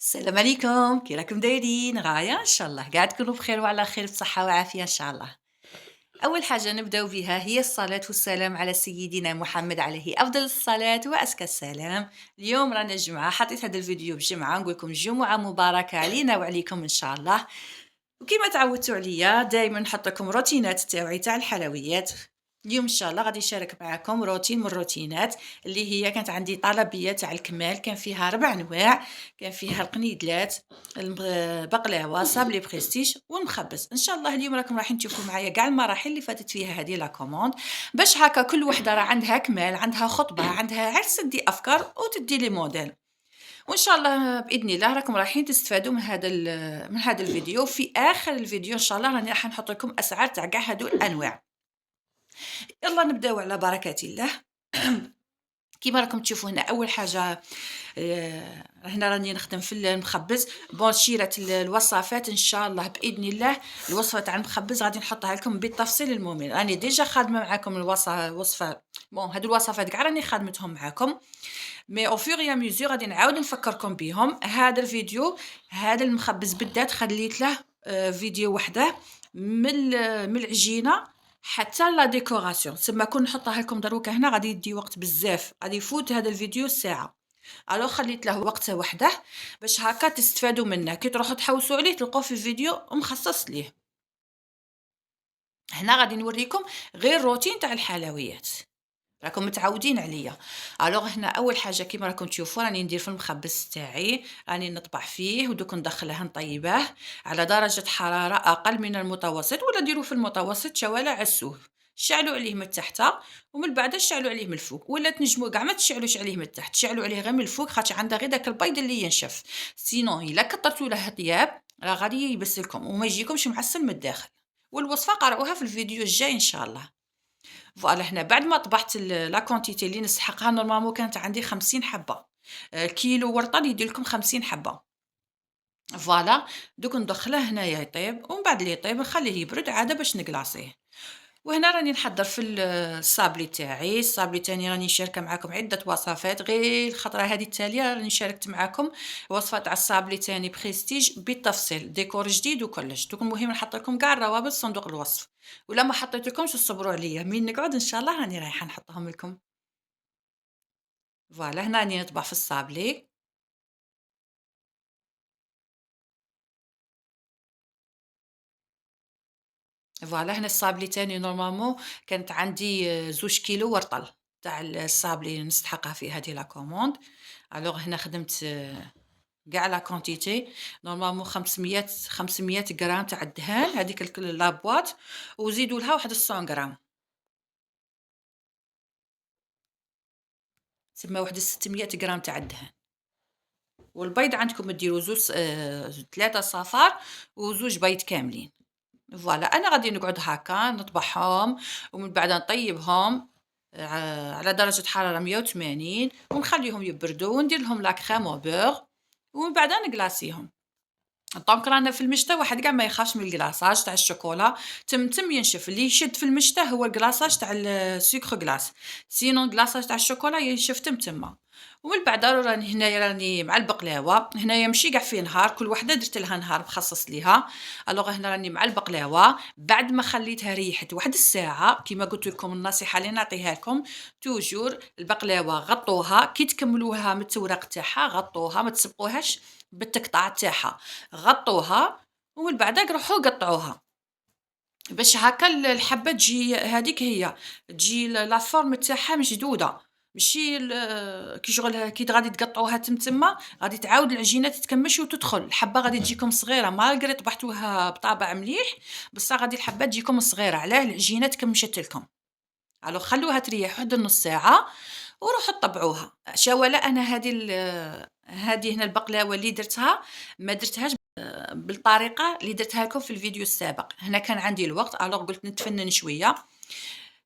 السلام عليكم، كي راكم دايرين؟ غاية إن شاء الله قاعد تكونوا بخير وعلى خير بصحة وعافية إن شاء الله. أول حاجة نبدأ بها هي الصلاة والسلام على سيدنا محمد عليه أفضل الصلاة وأزكى السلام. اليوم رانا الجمعة، حطيت هذا الفيديو بجمعة نقول لكم جمعة مباركة علينا وعليكم إن شاء الله. وكما تعودتوا عليا دائما نحط لكم روتينات تاعي تاع الحلويات. اليوم ان شاء الله غادي نشارك معكم روتين من الروتينات اللي هي كانت عندي طلبيه تاع الكمال، كان فيها 4 انواع. كان فيها القنيدلات، البقلاوه، صابلي بريستيج والمخبز. ان شاء الله اليوم راكم رايحين تشوفوا معايا كاع المراحل اللي فاتت فيها هذه لا كوموند، باش هكا كل وحده راه عندها كمال، عندها خطبه، عندها عرس، تدي افكار وتدي لي موديل. وإن شاء الله بإذن الله راكم رايحين تستفادوا من هذا الفيديو. في آخر الفيديو إن شاء الله راني راح نحط لكم أسعار تاع كاع هادو الأنواع. يلا نبداو على بركة الله. كيما راكم تشوفوا هنا أول حاجة، هنا راني نخدم في المخبز. شيرة الوصفات إن شاء الله بإذن الله. الوصفة تاع المخبز غادي نحطها لكم بالتفصيل الممل، راني ديجا خادمة معاكم وصفة. هادو الوصفات كاع راني خادمتهم معاكم، مي au fur et à mesure غادي نعاود نفكركم بيهم. هذا الفيديو، هذا المخبز بالذات خليت له فيديو وحده من العجينه حتى لا ديكوراسيون، تما كون نحطها لكم دروكا هنا غادي يدي وقت بزاف، غادي يفوت هذا الفيديو ساعه. الو خليت له وقت وحده باش هكا تستفادوا منه، كي تروحوا تحوسوا عليه تلقوه في الفيديو مخصص ليه. هنا غادي نوريكم غير روتين تاع الحلويات، راكم متعودين عليا. الوغ هنا اول حاجه كيما راكم تشوفوا راني ندير في المخبز تاعي، راني نطبع فيه ودوك ندخله نطيبه على درجه حراره اقل من المتوسط، ولا ديروا في المتوسط شواله عسوه. شعلوا عليه من التحت ومن بعد شعلوا عليه من الفوق، ولا تنجموا كاع ما تشعلوش عليه من التحت، شعلوا عليه غير من الفوق خاطر عنده غير داك البيض اللي ينشف. سينو الا كثرتوا له طياب راه غادي يبسلكم وما يجيكمش معسل من الداخل. والوصفه قرأوها في الفيديو الجاي ان شاء الله. فوالا هنا بعد ما طبعت لا كونتيتي اللي نسحقها نورمالمون كانت عندي 50 حبة، كيلو ورطة يدير لكم 50 حبة. فوالا دوك ندخله هنايا يطيب، ومن بعد اللي يطيب نخليه يبرد عادة باش نقلاصيه. وهنا راني نحضر في الصابلي تاعي. الصابلي تاني راني شاركه معاكم عده وصفات، غير الخطره هذه التاليه راني شاركت معاكم وصفه تاع الصابلي تاني بريستيج بالتفصيل، ديكور جديد وكلش. دوك المهم نحط لكم كاع الروابط في صندوق الوصف، ولا ما حطيت لكمش تصبروا عليا مين نقعد ان شاء الله راني رايحه نحطهم لكم. فوالا هنا راني نطبع في الصابلي. فوالا هنا الصابلي تاني نورمالمون كانت عندي 2 كيلو ورطل تاع الصابلي نستحقها في هذه لا كوموند. الوغ هنا خدمت كاع لا كونتيتي نورمالمون 500 غرام تاع الدهان، هذيك لا بواط، وزيدوا لها واحد 100 غرام، تسمى واحد 600 غرام تاع الدهان. والبيض عندكم ديروا 3 صفار وزوج بيض كاملين. فوالا انا غادي نقعد هكا نطبخهم ومن بعد نطيبهم على درجة حرارة 180 ونخليهم يبردوا وندير لهم لا كريم او بور، ومن بعد نقلاصيهم. دونك رانا في المشتا واحد كاع ما يخافش من الكلاصاج تاع الشوكولا، تم ينشف. اللي يشد في المشتا هو الكلاصاج تاع السكر كلاص، سينون الكلاصاج تاع الشوكولا ينشف تما. ومن بعد راني مع البقلاوه. هنايا ماشي كاع في نهار، كل وحده درت لها نهار مخصص ليها. الوغ هنا راني مع البقلاوه بعد ما خليتها ريحت واحد الساعه، كيما قلت لكم النصيحه اللي نعطيها لكم توجور البقلاوه غطوها، كي تكملوها من التوراق تاعها غطوها، ما تسبقوهاش بالتقطاع تاعها، غطوها ومن بعدك روحوا قطعوها باش هكا الحبه تجي هذيك هي تجي لا فورم تاعها مشدوده، ماشي كي شغل كي غادي تقطعوها تما غادي تعاود العجينه تتكمش وتدخل الحبه غادي تجيكم صغيره، مالغري طبحتوها بطابع مليح بصح غادي الحبه تجيكم صغيره، علاه العجينه تكمشت لكم. الو خلوها تريح واحد نص ساعه وروحوا طبعوها. شوالا انا هذه هنا البقلاوه اللي درتها ما درتهاش بالطريقه اللي درتها لكم في الفيديو السابق. هنا كان عندي الوقت الوغ قلت نتفنن شويه،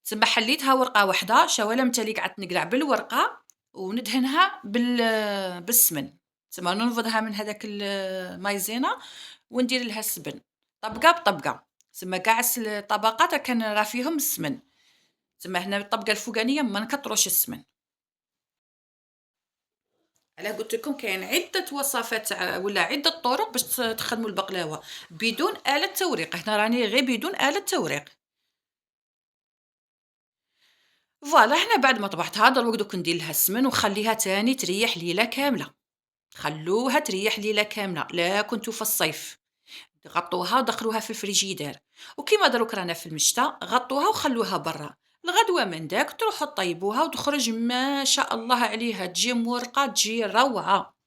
تما حليتها ورقه واحده شوالا متالي قعدت نقلع بالورقه وندهنها بالسمن، تما ننفضها من هذاك المايزينا وندير لها السبن طبقه بطبقه، تما كاع الطبقات كان راه فيهم السمن. تما هنا الطبقه الفوقانيه ما نكثروش السمن. علاه قُلت لكم كاين عدة وصفات ولا عدة طرق باش تخدموا البقلاوة بدون آلة توريق، هنا راني غير بدون آلة توريق. فوالا هنا بعد ما طبختها دروك دوك ندير لها السمن ونخليها تاني تريح ليلة كاملة، خلّوها تريح ليلة كاملة، لا كنتو في الصيف. غطّوها ودخلوها في الفريجيدير، وكيما دروك رانا في المشتا غطّوها وخلّوها برا، الغدوة من داك تروحوا طيبوها وتخرج ما شاء الله عليها تجي مورقة تجي روعة.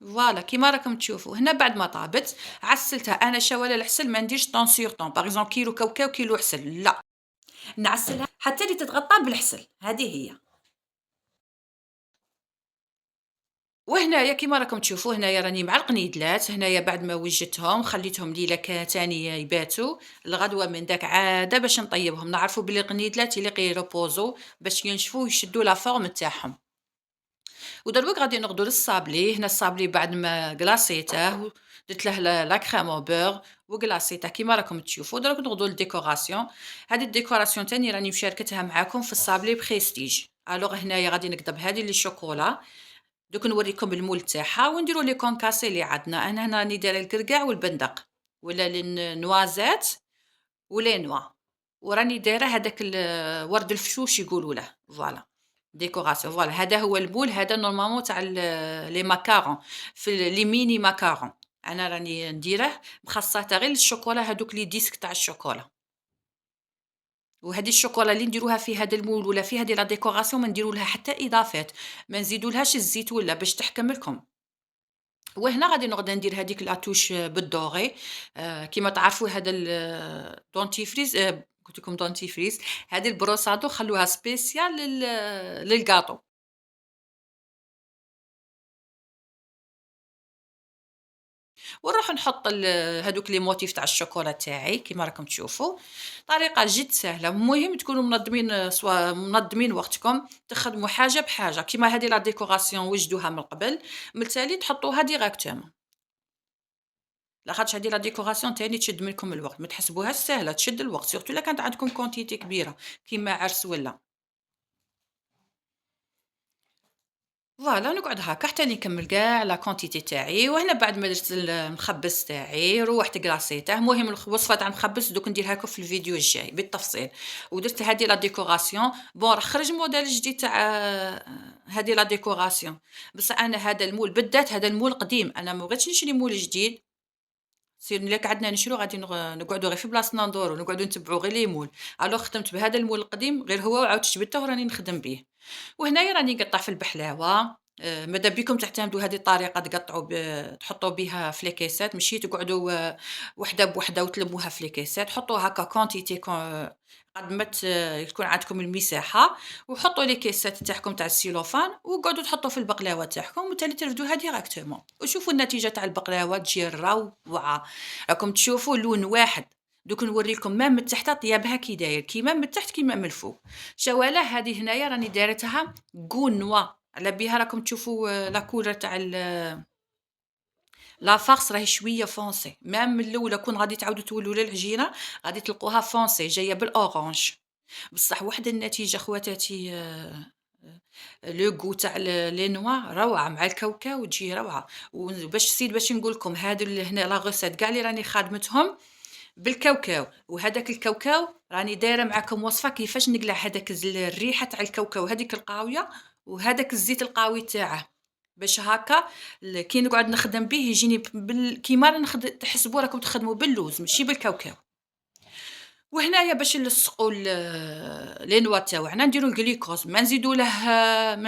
فوالا كيما راكم تشوفوا هنا بعد ما طابت عسّلتها، أنا شاولا العسل ما نديرش طون سور طون، باغ إكزومبل كيلو كاوكاو كيلو عسل، لأ، نعسّلها حتى اللي تتغطى بالعسل، هذه هي. وهنايا كيما راكم تشوفوا هنايا راني مع القنيدلات، هنايا بعد ما وجدتهم خليتهم ليلة تانية يباتوا، الغدوة من داك عادة باش نطيبهم، نعرفوا بلي القنيدلات يليق يريبوزو باش ينشفوا ويشدوا لا فورم نتاعهم. ودروك غادي نغدو للصابلي، هنا الصابلي بعد ما كلاصيته درت له لا كريم او بور وكلاصيته كيما راكم تشوفوا، دروك نغدو للديكوراسيون. هذه الديكوراسيون تاني راني مشاركتها معاكم في الصابلي بريستيج. الوغ هنايا غادي نكتب هذه لي شوكولا، دوك نوريكم المول تاعها ونديروا لي كونكاسي اللي عندنا. انا هنا راني دايره الكركاع والبندق ولا النوازات ولي نوا، وراني دايره هذاك ورد الفشوش يقولوا له، فوالا ديكوراسيون. فوالا هذا هو المول، هذا نورمالمون تاع لي ماكارون، في لي ميني ماكارون. انا راني نديره مخصصه غير للشوكولا، هذوك لي ديسك تاع الشوكولا. وهذه الشوكولا اللي نديروها في هذا المول ولا في هذه لا ديكوراسيون ما نديروا لها حتى اضافات، ما نزيدولهاش الزيت ولا باش تحكم لكم. وهنا غادي نقعد ندير هذيك لاتوش بالدوغي. كيما تعرفوا هذا الدونتيفريز، قلت لكم دونتيفريز، هذه البروسادو خلوها سبيسيال للغاطو. ونروح نحط هذوك لي موتيف تاع الشوكولا تاعي كيما راكم تشوفوا، طريقه جد سهله. المهم تكونوا منظمين، سوا منظمين وقتكم، تخدموا حاجه بحاجه. كيما هذه لا ديكوراسيون وجدوها من قبل، من التالي تحطوها ديراكتومون، لاخاطش هادي لا ديكوراسيون تاني تشد منكم الوقت، ما تحسبوهاش ساهلة، تشد الوقت سيرتو إلا كانت عندكم كونتيتي كبيرة كيما عرس ولا. فوالا نقعد هاكا حتى اللي نكمل كاع لا كونتيتي تاعي. وهنا بعد ما درت المخبز تاعي روحت كلاصيته. المهم الوصفه تاع المخبز دوك نديرها لكم في الفيديو الجاي بالتفصيل. ودرت هذه لا ديكوراسيون، بون راه خرج موديل جديد تاع هذه لا ديكوراسيون، بصح انا هذا المول بالذات هذا المول قديم، انا ما بغيتش نشري مول جديد. إلا قعدنا نشرو غادي نقعدوا غير في بلاصتنا ندوروا، نقعدوا نتبعوا غير لي مول. الوغ خدمت بهذا المول القديم غير هو وعاودت جبدته وراني نخدم به. وهنايا راني نقطّع في البحلاوة. ماذا بيكم تعتمدوا هذه الطريقة تقطعوا تحطوا بها في les كيسات، ماشي تقعدوا وحدة بوحدة وتلموها في les كيسات. حطوا هكا quantité قد ما تكون عندكم المساحة، وحطوا les كيسات تاعكم تاع السيلوفان وقعدوا تحطوا في البقلاوة تاعكم وتالي ترفدوها ديراكتومون وشوفوا النتيجة تاع البقلاوة تجي روعة. راكم تشوفوا لون واحد. دوك نوريكم مام من تحت طيابها كي داير، كيما من تحت كيما من الفوق. شوالا هذه هنايا راني دايرتها غون نوا، على بها راكم تشوفوا لا كولر تاع لا فارس راهي شويه فونسي، مام من الاولى كون غادي تعاودوا تولوا للعجينه غادي تلقوها فونسي جايه بالاورانج. بصح واحد النتيجه خواتاتي، لو غو تاع لي نوا روعه مع الكاوكاو تجي روعه. باش نقول لكم هادو اللي هنا لا غوسيت كاع اللي راني خادمتهم بالكاوكاو. وهذاك الكاوكاو راني دايره معاكم وصفه كيفاش نقلع هذاك الريحه تاع الكاوكاو هذيك القاويه وهذاك الزيت القاوي تاعه، باش هكا كي نقعد نخدم به يجيني كيما تحسبوا راكم تخدموا باللوز ماشي بالكاوكاو. وهنايا باش نلصقوا لي نوا تاوعنا نديروا الجليكوز، ما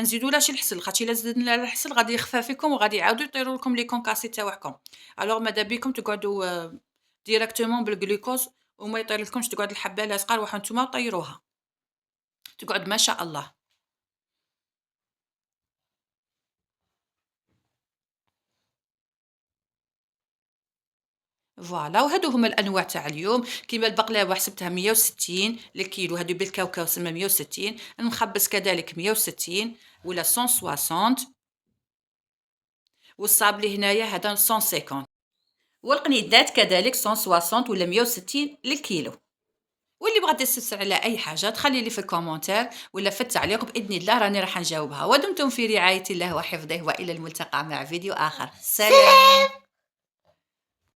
نزيدولهاش الحسل، خاطش الا زدنا الحسل غادي يخفى فيكم وغادي يعاودوا يطيروا لكم لي كونكاسي تاوعكم. الوغ ماذا بيكم تقعدوا ديريكتومون بالجلوكوز وما يطيرلكمش تقعد الحبة لاصقة روحوا نتوما طيروها، تقعد ما شاء الله. فوالا وهادو هما الأنواع تاع اليوم. كيما البقلاوة حسبتها 160 للكيلو، هادو بالكاوكاو تسمى 160، المخبز كذلك 160 ولا 160، والصابلي هنايا هذا 150، والقنيدات كذلك 160 ولا 160 للكيلو. واللي بغات تستفسر على أي حاجة تخلّي لي في الكومنتير ولا في التعليق، بإذن الله راني راح نجاوبها، ودمتم في رعاية الله وحفظه، وإلى الملتقى مع فيديو آخر، سلام.